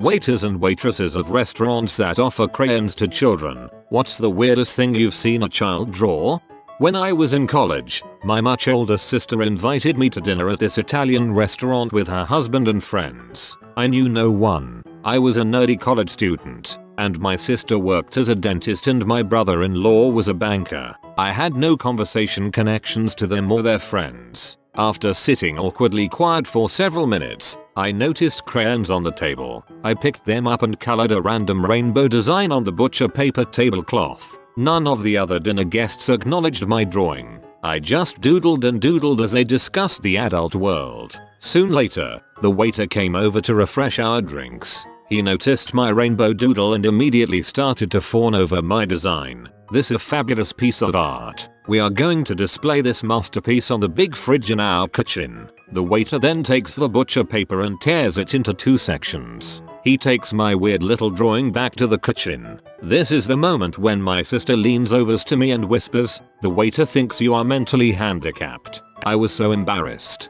Waiters and waitresses of restaurants that offer crayons to children. What's the weirdest thing you've seen a child draw? When I was in college, my much older sister invited me to dinner at this Italian restaurant with her husband and friends. I knew no one. I was a nerdy college student, and my sister worked as a dentist and my brother-in-law was a banker. I had no conversation connections to them or their friends. After sitting awkwardly quiet for several minutes, I noticed crayons on the table. I picked them up and colored a random rainbow design on the butcher paper tablecloth. None of the other dinner guests acknowledged my drawing. I just doodled and doodled as they discussed the adult world. Soon later, the waiter came over to refresh our drinks. He noticed my rainbow doodle and immediately started to fawn over my design. This is a fabulous piece of art. We are going to display this masterpiece on the big fridge in our kitchen. The waiter then takes the butcher paper and tears it into 2 sections. He takes my weird little drawing back to the kitchen. This is the moment when my sister leans over to me and whispers, "The waiter thinks you are mentally handicapped." I was so embarrassed.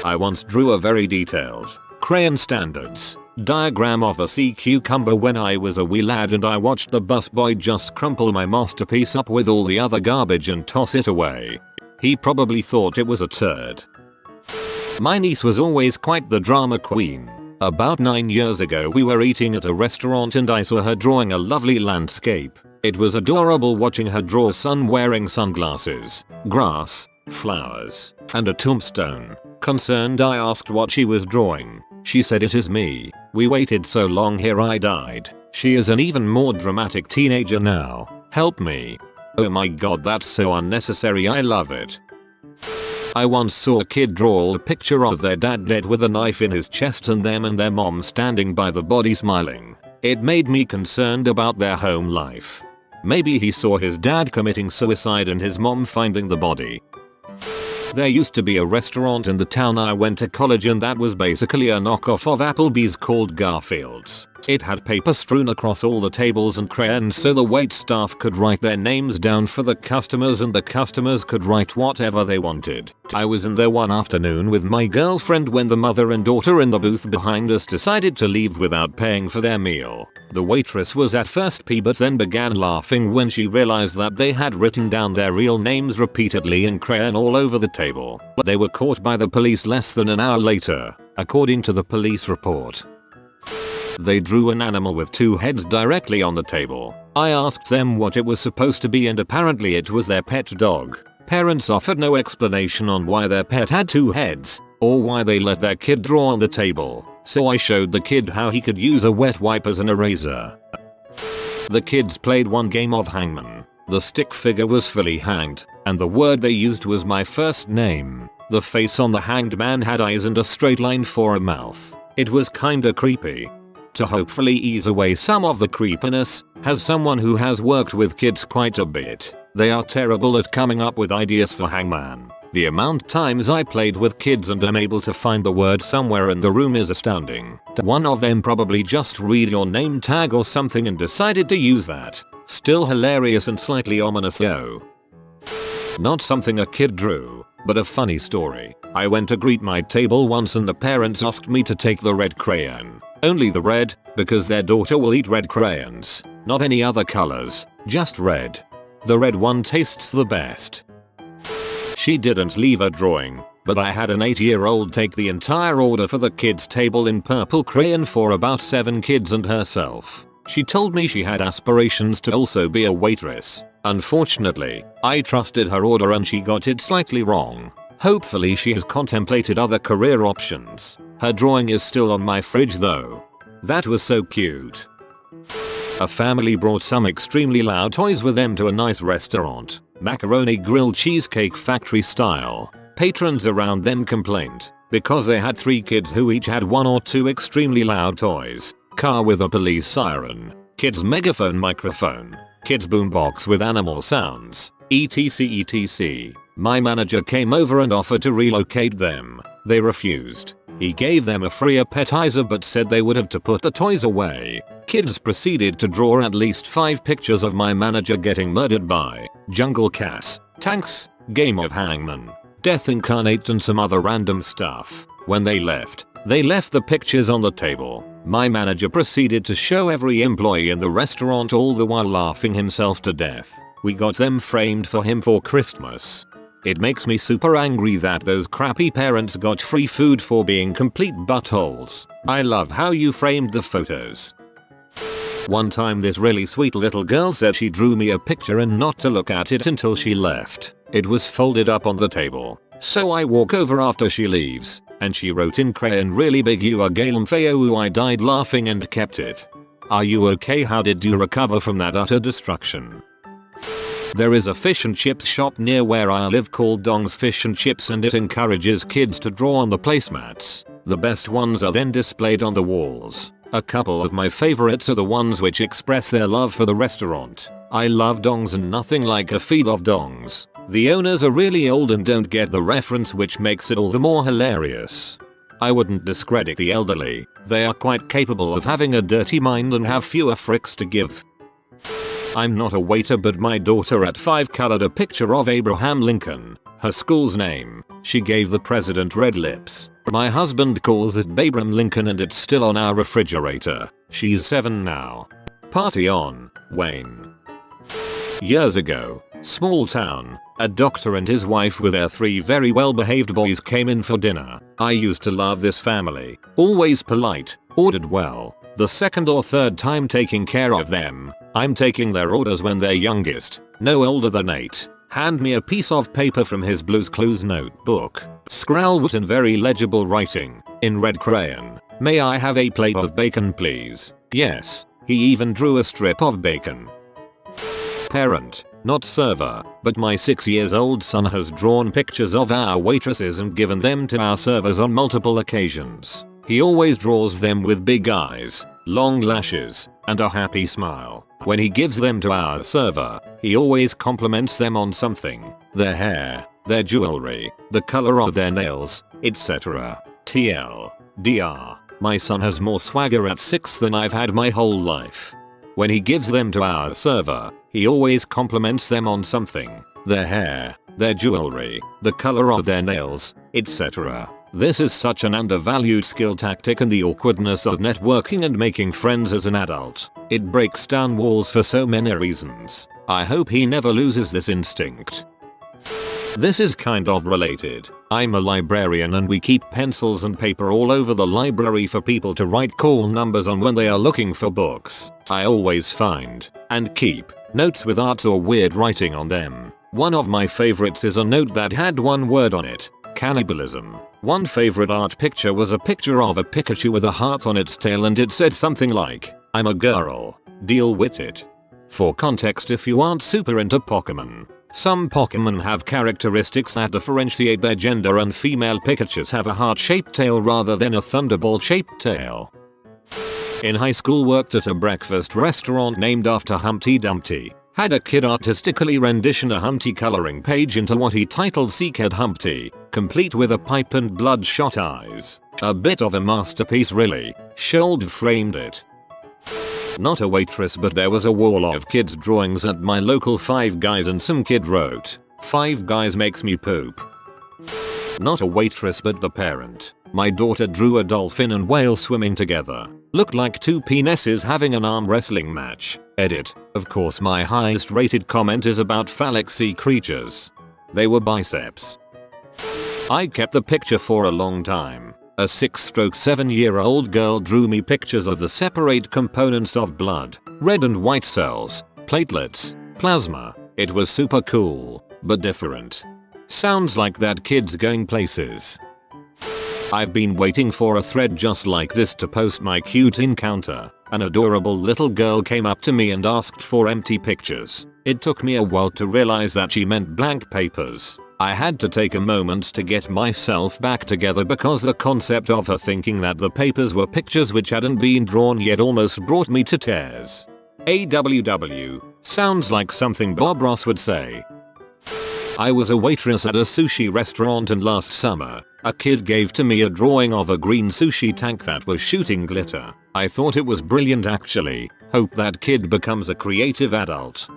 I once drew a very detailed, crayon standards, diagram of a sea cucumber when I was a wee lad, and I watched the busboy just crumple my masterpiece up with all the other garbage and toss it away. He probably thought it was a turd. My niece was always quite the drama queen. About 9 years ago we were eating at a restaurant and I saw her drawing a lovely landscape. It was adorable watching her draw sun wearing sunglasses, grass, flowers, and a tombstone. Concerned, I asked what she was drawing. She said, "It is me. We waited so long here I died." She is an even more dramatic teenager now. Help me. Oh my god, that's so unnecessary. I love it. I once saw a kid draw a picture of their dad dead with a knife in his chest and them and their mom standing by the body smiling. It made me concerned about their home life. Maybe he saw his dad committing suicide and his mom finding the body. There used to be a restaurant in the town I went to college and that was basically a knockoff of Applebee's called Garfield's. It had paper strewn across all the tables and crayons so the wait staff could write their names down for the customers and the customers could write whatever they wanted. I was in there one afternoon with my girlfriend when the mother and daughter in the booth behind us decided to leave without paying for their meal. The waitress was at first peeved but then began laughing when she realized that they had written down their real names repeatedly in crayon all over the table. They were caught by the police less than an hour later, according to the police report. They drew an animal with 2 heads directly on the table. I asked them what it was supposed to be and apparently it was their pet dog. Parents offered no explanation on why their pet had 2 heads, or why they let their kid draw on the table, so I showed the kid how he could use a wet wipe as an eraser. The kids played one game of hangman. The stick figure was fully hanged, and the word they used was my first name. The face on the hanged man had eyes and a straight line for a mouth. It was kinda creepy. To hopefully ease away some of the creepiness, as someone who has worked with kids quite a bit, they are terrible at coming up with ideas for hangman. The amount times I played with kids and am able to find the word somewhere in the room is astounding. One of them probably just read your name tag or something and decided to use that. Still hilarious and slightly ominous though. Not something a kid drew, but a funny story. I went to greet my table once and the parents asked me to take the red crayon. Only the red, because their daughter will eat red crayons. Not any other colors, just red. The red one tastes the best. She didn't leave a drawing, but I had an 8-year-old take the entire order for the kids' table in purple crayon for about 7 kids and herself. She told me she had aspirations to also be a waitress. Unfortunately, I trusted her order and she got it slightly wrong. Hopefully she has contemplated other career options. Her drawing is still on my fridge though. That was so cute. A family brought some extremely loud toys with them to a nice restaurant. Macaroni grilled cheesecake factory style. Patrons around them complained because they had 3 kids who each had 1 or 2 extremely loud toys. Car with a police siren. Kids megaphone microphone. Kids boombox with animal sounds. etc. My manager came over and offered to relocate them. They refused. He gave them a free appetizer but said they would have to put the toys away. Kids proceeded to draw at least 5 pictures of my manager getting murdered by jungle cats, tanks, game of hangman, death incarnate and some other random stuff. When they left the pictures on the table. My manager proceeded to show every employee in the restaurant, all the while laughing himself to death. We got them framed for him for Christmas. It makes me super angry that those crappy parents got free food for being complete buttholes. I love how you framed the photos. One time this really sweet little girl said she drew me a picture and not to look at it until she left. It was folded up on the table. So I walk over after she leaves, and she wrote in crayon really big, "You are Galen Fayou." I died laughing and kept it. Are you okay? How did you recover from that utter destruction? There is a fish and chips shop near where I live called Dong's Fish and Chips, and it encourages kids to draw on the placemats. The best ones are then displayed on the walls. A couple of my favorites are the ones which express their love for the restaurant. I love Dongs and nothing like a feed of Dongs. The owners are really old and don't get the reference, which makes it all the more hilarious. I wouldn't discredit the elderly. They are quite capable of having a dirty mind and have fewer fricks to give. I'm not a waiter, but my daughter at 5 colored a picture of Abraham Lincoln, her school's name. She gave the president red lips. My husband calls it Babram Lincoln and it's still on our refrigerator. She's 7 now. Party on, Wayne. Years ago, small town, a doctor and his wife with their 3 very well behaved boys came in for dinner. I used to love this family. Always polite, ordered well. The second or third time taking care of them, I'm taking their orders when they're youngest, no older than 8. Hand me a piece of paper from his Blue's Clues notebook. Scrawled in very legible writing, in red crayon. "May I have a plate of bacon, please?" Yes, he even drew a strip of bacon. Parent, not server, but my 6-year-old son has drawn pictures of our waitresses and given them to our servers on multiple occasions. He always draws them with big eyes, long lashes, and a happy smile. When he gives them to our server, he always compliments them on something: their hair, their jewelry, the color of their nails, etc. TLDR, my son has more swagger at 6 than I've had my whole life. When he gives them to our server, he always compliments them on something: their hair, their jewelry, the color of their nails, etc. This is such an undervalued skill tactic and the awkwardness of networking and making friends as an adult. It breaks down walls for so many reasons. I hope he never loses this instinct. This is kind of related. I'm a librarian and we keep pencils and paper all over the library for people to write call numbers on when they are looking for books. I always find and keep notes with arts or weird writing on them. One of my favorites is a note that had one word on it: cannibalism. One favorite art picture was a picture of a Pikachu with a heart on its tail and it said something like, "I'm a girl, deal with it." For context, if you aren't super into Pokemon, some Pokemon have characteristics that differentiate their gender, and female Pikachus have a heart-shaped tail rather than a thunderbolt-shaped tail. In high school, worked at a breakfast restaurant named after Humpty Dumpty. Had a kid artistically rendition a Humpty coloring page into what he titled Seekhead Humpty, complete with a pipe and bloodshot eyes. A bit of a masterpiece really. Shoulder framed it. Not a waitress, but there was a wall of kids' drawings at my local Five Guys and some kid wrote, "Five Guys makes me poop." Not a waitress, but the parent. My daughter drew a dolphin and whale swimming together. Looked like 2 penises having an arm wrestling match. Edit. Of course my highest rated comment is about phallic sea creatures. They were biceps. I kept the picture for a long time. A 6-7-year-old girl drew me pictures of the separate components of blood, red and white cells, platelets, plasma. It was super cool, but different. Sounds like that kid's going places. I've been waiting for a thread just like this to post my cute encounter. An adorable little girl came up to me and asked for empty pictures. It took me a while to realize that she meant blank papers. I had to take a moment to get myself back together because the concept of her thinking that the papers were pictures which hadn't been drawn yet almost brought me to tears. AWW. Sounds like something Bob Ross would say. I was a waitress at a sushi restaurant, and last summer, a kid gave to me a drawing of a green sushi tank that was shooting glitter. I thought it was brilliant actually. Hope that kid becomes a creative adult.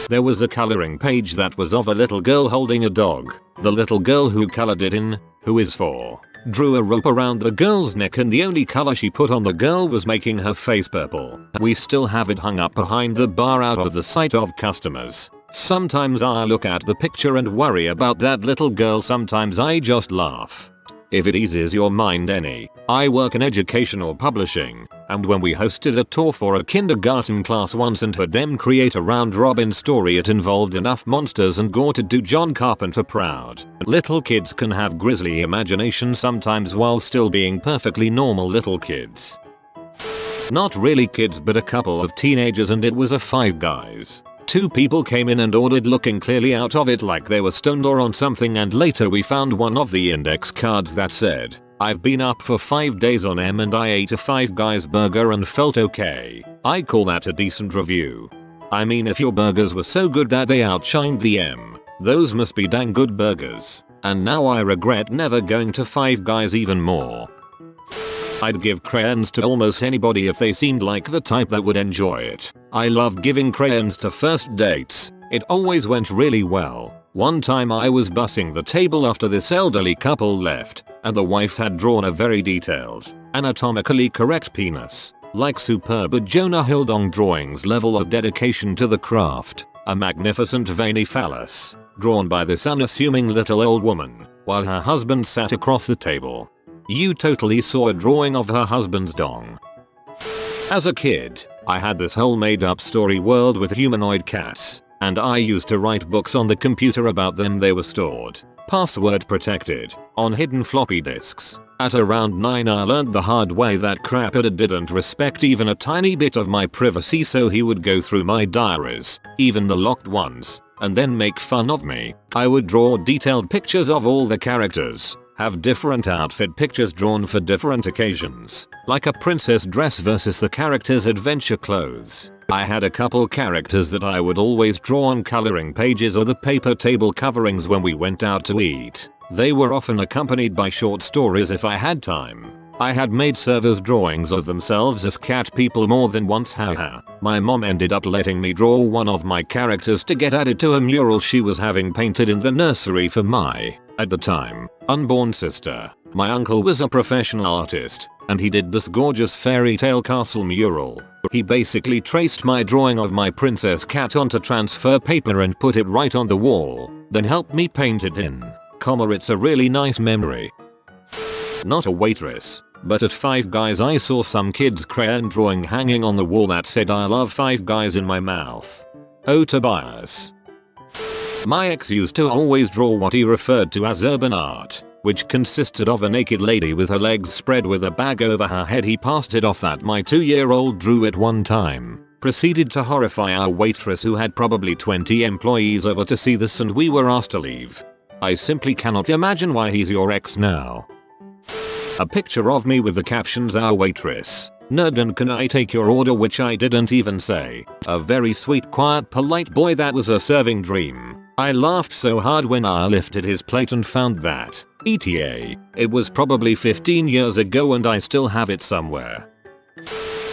There was a coloring page that was of a little girl holding a dog. The little girl who colored it in, who is 4, Drew a rope around the girl's neck and the only color she put on the girl was making her face purple. We still have it hung up behind the bar out of the sight of customers. Sometimes I look at the picture and worry about that little girl, sometimes I just laugh. If it eases your mind any, I work in educational publishing, and when we hosted a tour for a kindergarten class once and had them create a round-robin story, it involved enough monsters and gore to do John Carpenter proud. Little kids can have grisly imagination sometimes while still being perfectly normal little kids. Not really kids, but a couple of teenagers, and it was a Five Guys. Two people came in and ordered, looking clearly out of it like they were stoned or on something, and later we found one of the index cards that said, "I've been up for 5 days on M and I ate a Five Guys burger and felt okay." I call that a decent review. I mean, if your burgers were so good that they outshined the M, those must be dang good burgers. And now I regret never going to Five Guys even more. I'd give crayons to almost anybody if they seemed like the type that would enjoy it. I love giving crayons to first dates. It always went really well. One time I was bussing the table after this elderly couple left, and the wife had drawn a very detailed, anatomically correct penis. Like superb Jonah Hildong drawings level of dedication to the craft. A magnificent veiny phallus, drawn by this unassuming little old woman, while her husband sat across the table. You totally saw a drawing of her husband's dong. As a kid, I had this whole made-up story world with humanoid cats, and I used to write books on the computer about them. They were stored, password protected, on hidden floppy disks. At around 9 I learned the hard way that Crapper didn't respect even a tiny bit of my privacy, so he would go through my diaries, even the locked ones, and then make fun of me. I would draw detailed pictures of all the characters, have different outfit pictures drawn for different occasions, like a princess dress versus the character's adventure clothes. I had a couple characters that I would always draw on coloring pages or the paper table coverings when we went out to eat. They were often accompanied by short stories if I had time. I had made servers drawings of themselves as cat people more than once, haha. My mom ended up letting me draw one of my characters to get added to a mural she was having painted in the nursery for my, at the time, unborn sister. My uncle was a professional artist, and he did this gorgeous fairy tale castle mural. He basically traced my drawing of my princess cat onto transfer paper and put it right on the wall, then helped me paint it in. It's a really nice memory. Not a waitress, but at Five Guys I saw some kid's crayon drawing hanging on the wall that said "I love Five Guys" in my mouth. Oh, Tobias. My ex used to always draw what he referred to as urban art, which consisted of a naked lady with her legs spread with a bag over her head. He passed it off at my 2-year-old drew it one time, proceeded to horrify our waitress who had probably 20 employees over to see this, and we were asked to leave. I simply cannot imagine why he's your ex now. A picture of me with the captions "Our waitress, nerd and can I take your order," which I didn't even say. A very sweet, quiet, polite boy that was a serving dream. I laughed so hard when I lifted his plate and found that, ETA, it was probably 15 years ago and I still have it somewhere.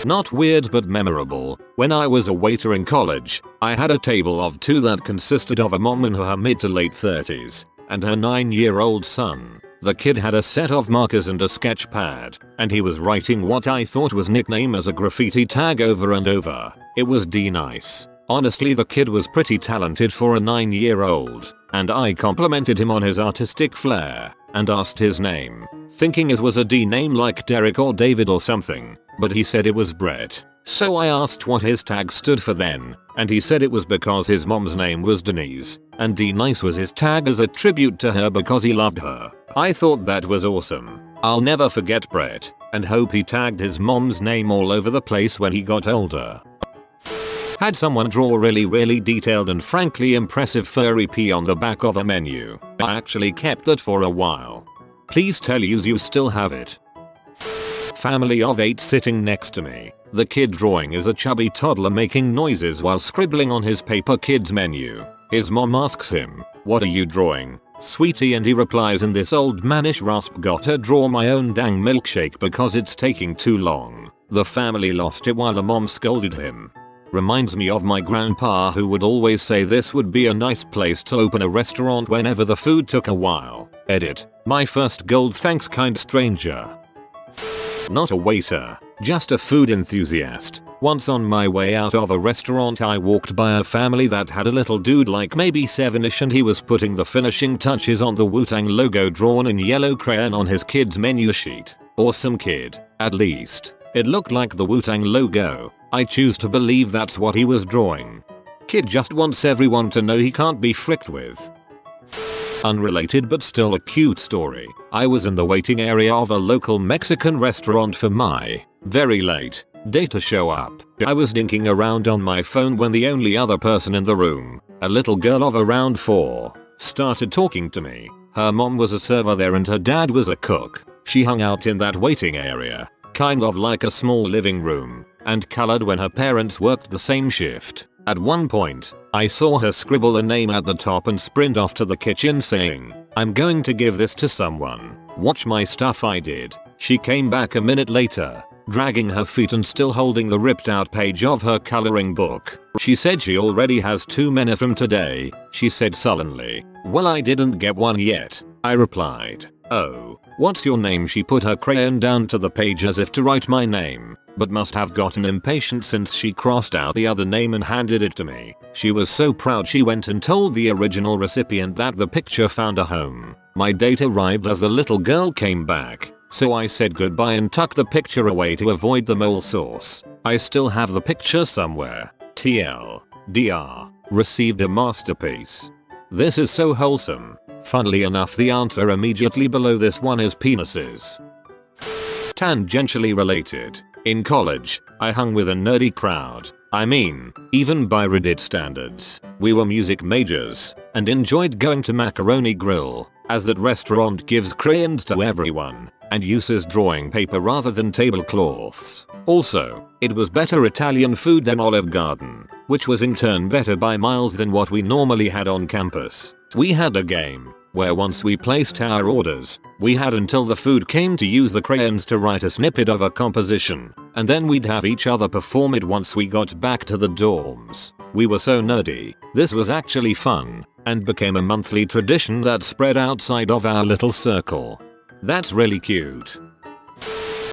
Not weird but memorable. When I was a waiter in college, I had a table of 2 that consisted of a mom in her mid to late 30s and her 9-year-old son. The kid had a set of markers and a sketch pad, and he was writing what I thought was nickname as a graffiti tag over and over. It was D-nice. Honestly, the kid was pretty talented for a 9-year-old, and I complimented him on his artistic flair and asked his name, thinking it was a D name like Derek or David or something, but he said it was Brett. So I asked what his tag stood for then, and he said it was because his mom's name was Denise, and D-nice was his tag as a tribute to her because he loved her. I thought that was awesome. I'll never forget Brett, and hope he tagged his mom's name all over the place when he got older. Had someone draw really detailed and frankly impressive furry pee on the back of a menu. I actually kept that for a while. Please tell you still have it. Family of 8 sitting next to me. The kid drawing is a chubby toddler making noises while scribbling on his paper kids menu. His mom asks him, "What are you drawing, sweetie?" and he replies in this old mannish rasp, "Gotta draw my own dang milkshake because it's taking too long." The family lost it while the mom scolded him. Reminds me of my grandpa, who would always say this would be a nice place to open a restaurant whenever the food took a while. Edit. My first gold thanks, kind stranger. Not a waiter, just a food enthusiast. Once on my way out of a restaurant I walked by a family that had a little dude like maybe 7ish, and he was putting the finishing touches on the Wu-Tang logo drawn in yellow crayon on his kid's menu sheet. Awesome kid, at least. It looked like the Wu-Tang logo. I choose to believe that's what he was drawing. Kid just wants everyone to know he can't be fricked with. Unrelated but still a cute story. I was in the waiting area of a local Mexican restaurant for my very late date to show up. I was dinking around on my phone when the only other person in the room, a little girl of around 4, started talking to me. Her mom was a server there and her dad was a cook. She hung out in that waiting area, kind of like a small living room, and colored when her parents worked the same shift. At one point, I saw her scribble a name at the top and sprint off to the kitchen saying, "I'm going to give this to someone. Watch my stuff." I did. She came back a minute later, dragging her feet and still holding the ripped out page of her coloring book. She said she already has 2 men from today. She said sullenly. "Well, I didn't get one yet," I replied. "Oh, what's your name?" She put her crayon down to the page as if to write my name, but must have gotten impatient since she crossed out the other name and handed it to me. She was so proud she went and told the original recipient that the picture found a home. My date arrived as the little girl came back, so I said goodbye and tucked the picture away to avoid the mole sauce. I still have the picture somewhere. TLDR. Received a masterpiece. This is so wholesome. Funnily enough, the answer immediately below this one is penises. Tangentially related. In college, I hung with a nerdy crowd. I mean, even by Reddit standards. We were music majors and enjoyed going to Macaroni Grill, as that restaurant gives crayons to everyone and uses drawing paper rather than tablecloths. Also, it was better Italian food than Olive Garden, which was in turn better by miles than what we normally had on campus. We had a game where once we placed our orders, we had until the food came to use the crayons to write a snippet of a composition, and then we'd have each other perform it once we got back to the dorms. We were so nerdy. This was actually fun, and became a monthly tradition that spread outside of our little circle. That's really cute.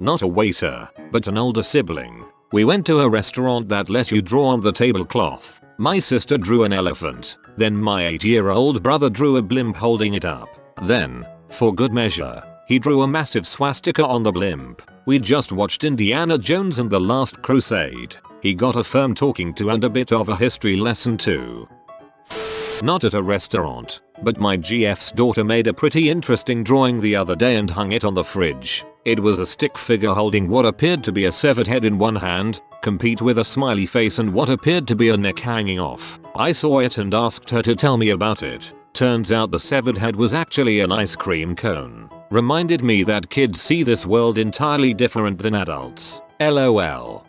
Not a waiter, but an older sibling. We went to a restaurant that let you draw on the tablecloth. My sister drew an elephant. Then my 8-year-old brother drew a blimp holding it up. Then, for good measure, he drew a massive swastika on the blimp. We just watched Indiana Jones and the Last Crusade. He got a firm talking to and a bit of a history lesson too. Not at a restaurant, but my GF's daughter made a pretty interesting drawing the other day and hung it on the fridge. It was a stick figure holding what appeared to be a severed head in one hand, complete with a smiley face and what appeared to be a neck hanging off. I saw it and asked her to tell me about it. Turns out the severed head was actually an ice cream cone. Reminded me that kids see this world entirely different than adults. LOL.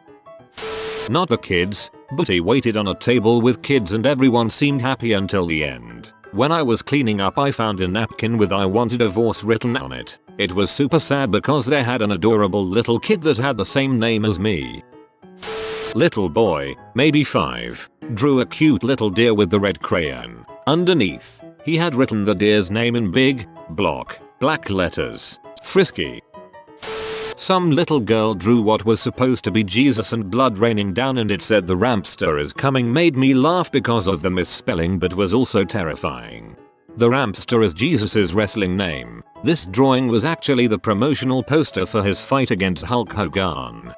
Not the kids, but he waited on a table with kids and everyone seemed happy until the end. When I was cleaning up I found a napkin with "I want a divorce" written on it. It was super sad because they had an adorable little kid that had the same name as me. Little boy, maybe 5, drew a cute little deer with the red crayon. Underneath, he had written the deer's name in big, block, black letters. Frisky. Some little girl drew what was supposed to be Jesus and blood raining down and it said "The Rampster is coming." Made me laugh because of the misspelling but was also terrifying. The Rampster is Jesus's wrestling name. This drawing was actually the promotional poster for his fight against Hulk Hogan.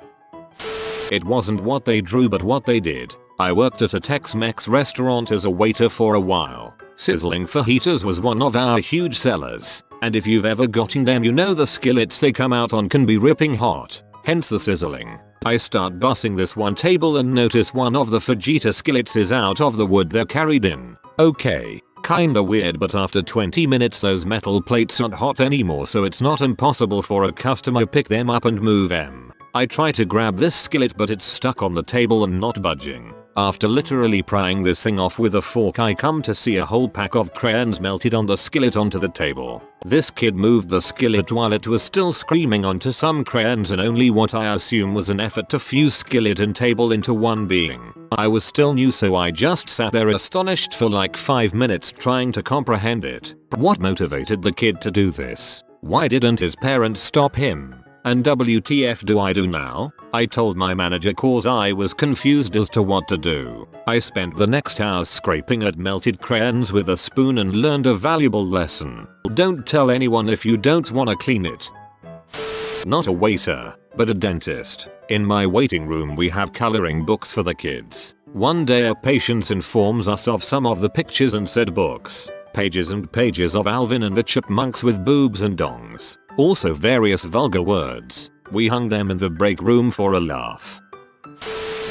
It wasn't what they drew but what they did. I worked at a Tex-Mex restaurant as a waiter for a while. Sizzling fajitas was one of our huge sellers. And if you've ever gotten them you know the skillets they come out on can be ripping hot. Hence the sizzling. I start bussing this one table and notice one of the fajita skillets is out of the wood they're carried in. Okay, kinda weird, but after 20 minutes those metal plates aren't hot anymore so it's not impossible for a customer to pick them up and move them. I try to grab this skillet but it's stuck on the table and not budging. After literally prying this thing off with a fork, I come to see a whole pack of crayons melted on the skillet onto the table. This kid moved the skillet while it was still screaming onto some crayons in only what I assume was an effort to fuse skillet and table into one being. I was still new, so I just sat there astonished for like 5 minutes trying to comprehend it. What motivated the kid to do this? Why didn't his parents stop him? And WTF do I do now? I told my manager cause I was confused as to what to do. I spent the next hour scraping at melted crayons with a spoon and learned a valuable lesson. Don't tell anyone if you don't want to clean it. Not a waiter, but a dentist. In my waiting room we have coloring books for the kids. One day a patient informs us of some of the pictures and said books. Pages and pages of Alvin and the Chipmunks with boobs and dongs. Also various vulgar words. We hung them in the break room for a laugh.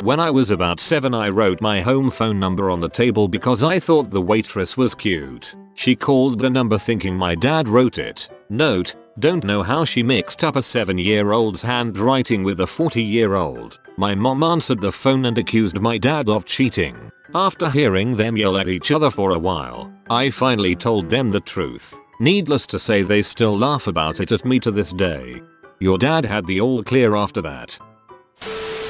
When I was about 7 I wrote my home phone number on the table because I thought the waitress was cute. She called the number thinking my dad wrote it. Note, don't know how she mixed up a 7-year-old's handwriting with a 40-year-old. My mom answered the phone and accused my dad of cheating. After hearing them yell at each other for a while, I finally told them the truth. Needless to say they still laugh about it at me to this day. Your dad had the all clear after that.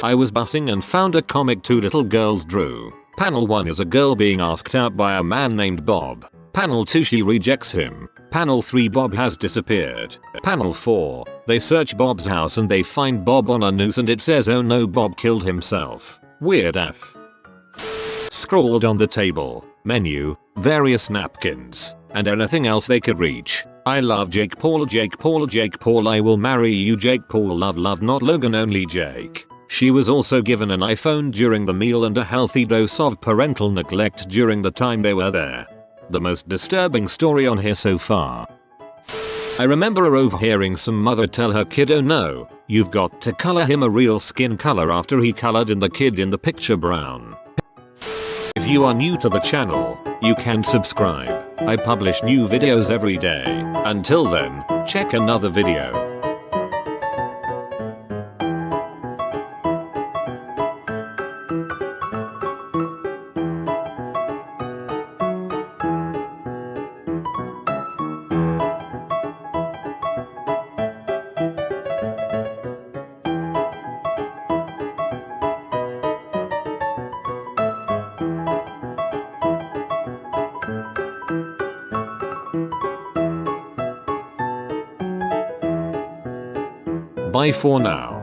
I was bussing and found a comic two little girls drew. Panel 1 is a girl being asked out by a man named Bob. Panel 2 she rejects him. Panel 3 Bob has disappeared. Panel 4 they search Bob's house and they find Bob on a noose and it says oh no Bob killed himself. Weird F. Scrawled on the table, menu, various napkins, and anything else they could reach. I love Jake Paul, Jake Paul, Jake Paul, I will marry you, Jake Paul, love love not Logan, only Jake. She was also given an iPhone during the meal and a healthy dose of parental neglect during the time they were there. The most disturbing story on here so far. I remember overhearing some mother tell her kid oh no, you've got to color him a real skin color after he colored in the kid in the picture brown. If you are new to the channel, you can subscribe. I publish new videos every day. Until then, check another video. Bye for now.